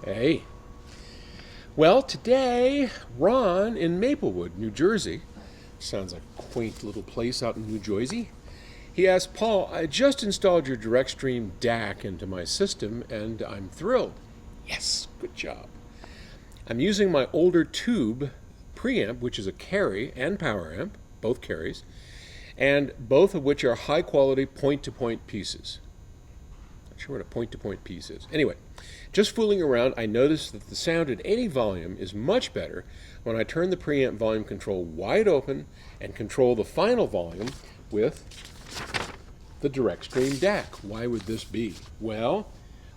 Hey. Well, today, Ron in Maplewood, New Jersey, sounds like a quaint little place out in New Jersey. He asked, Paul, I just installed your DirectStream DAC into my system and I'm thrilled. Yes, good job. I'm using my older tube preamp, which is a carry and power amp, both carries, and both of which are high quality point to point pieces. Not sure what a point to point piece is. Anyway, just fooling around, I noticed that the sound at any volume is much better when I turn the preamp volume control wide open and control the final volume with the DirectStream DAC. Why would this be? Well,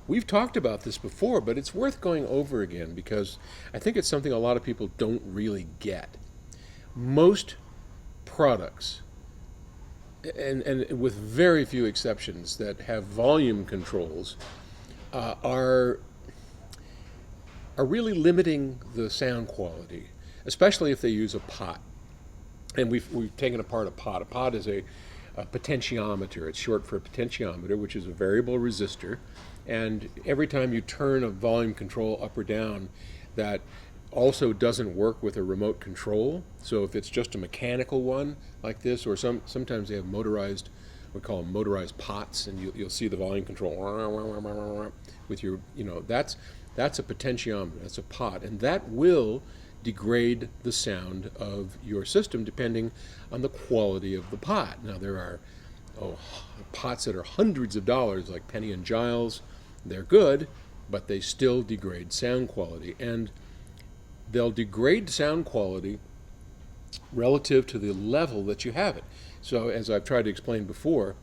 we've talked about this before, but it's worth going over again because I think it's something a lot of people don't really get. Most products, and with very few exceptions, that have volume controls are really limiting the sound quality, especially if they use a pot. And we've taken apart a pot. A pot is a potentiometer. It's short for a potentiometer, which is a variable resistor. And every time you turn a volume control up or down, that also doesn't work with a remote control. So if it's just a mechanical one like this, or sometimes they have motorized, we call them motorized pots, and you'll see the volume control with your, that's a potentiometer, that's a pot, and that will degrade the sound of your system depending on the quality of the pot. Now there are pots that are hundreds of dollars, like Penny and Giles. They're good, but they still degrade sound quality, and they'll degrade sound quality relative to the level that you have it. So as I've tried to explain before,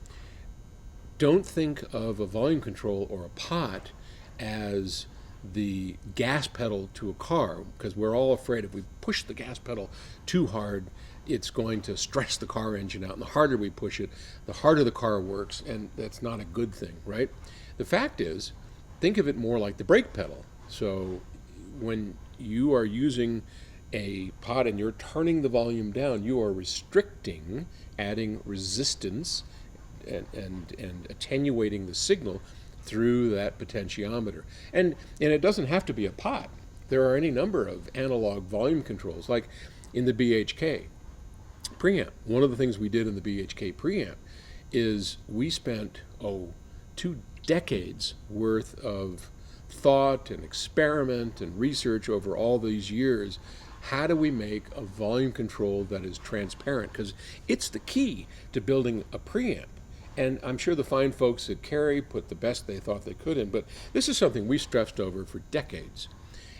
don't think of a volume control or a pot as the gas pedal to a car, because we're all afraid if we push the gas pedal too hard, it's going to stress the car engine out. And the harder we push it, the harder the car works, and that's not a good thing, right? The fact is, think of it more like the brake pedal. So when you are using a pot and you're turning the volume down, you are restricting, adding resistance and attenuating the signal through that potentiometer. And it doesn't have to be a pot. There are any number of analog volume controls, like in the BHK preamp. One of the things we did in the BHK preamp is we spent 2 decades worth of thought and experiment and research over all these years. How do we make a volume control that is transparent? Because it's the key to building a preamp. And I'm sure the fine folks at Carey put the best they thought they could in, but this is something we stressed over for decades.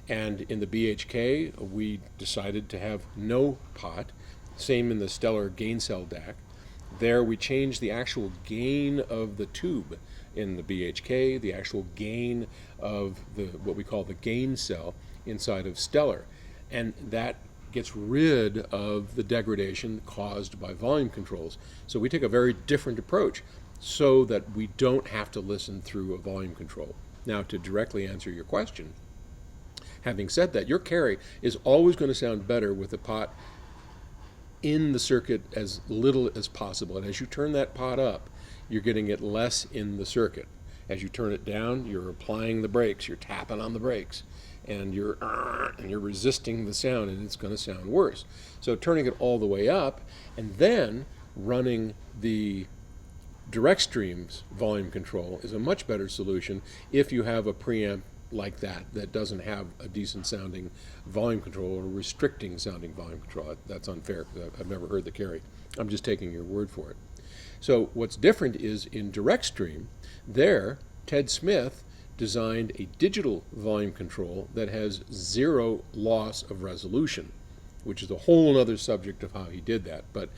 And in the BHK, we decided to have no pot. Same in the Stellar gain cell DAC. There we changed the actual gain of the tube in the BHK, the actual gain of what we call the gain cell inside of Stellar. And that gets rid of the degradation caused by volume controls. So we take a very different approach so that we don't have to listen through a volume control. Now, to directly answer your question, having said that, your carry is always going to sound better with the pot in the circuit as little as possible. And as you turn that pot up, you're getting it less in the circuit. As you turn it down, you're applying the brakes, you're tapping on the brakes, and you're resisting the sound, and it's going to sound worse. So turning it all the way up and then running the DirectStream's volume control is a much better solution if you have a preamp like that doesn't have a decent sounding volume control or restricting sounding volume control. That's unfair because I've never heard the Carey. I'm just taking your word for it. So what's different is in DirectStream, there, Ted Smith designed a digital volume control that has 0 loss of resolution, which is a whole other subject of how he did that. But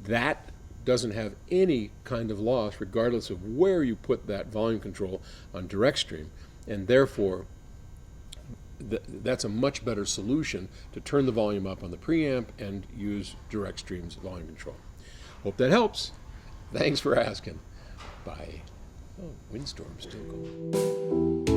that doesn't have any kind of loss regardless of where you put that volume control on DirectStream. And therefore, that's a much better solution to turn the volume up on the preamp and use DirectStream's volume control. Hope that helps. Thanks for asking. Bye. Oh, windstorm still going.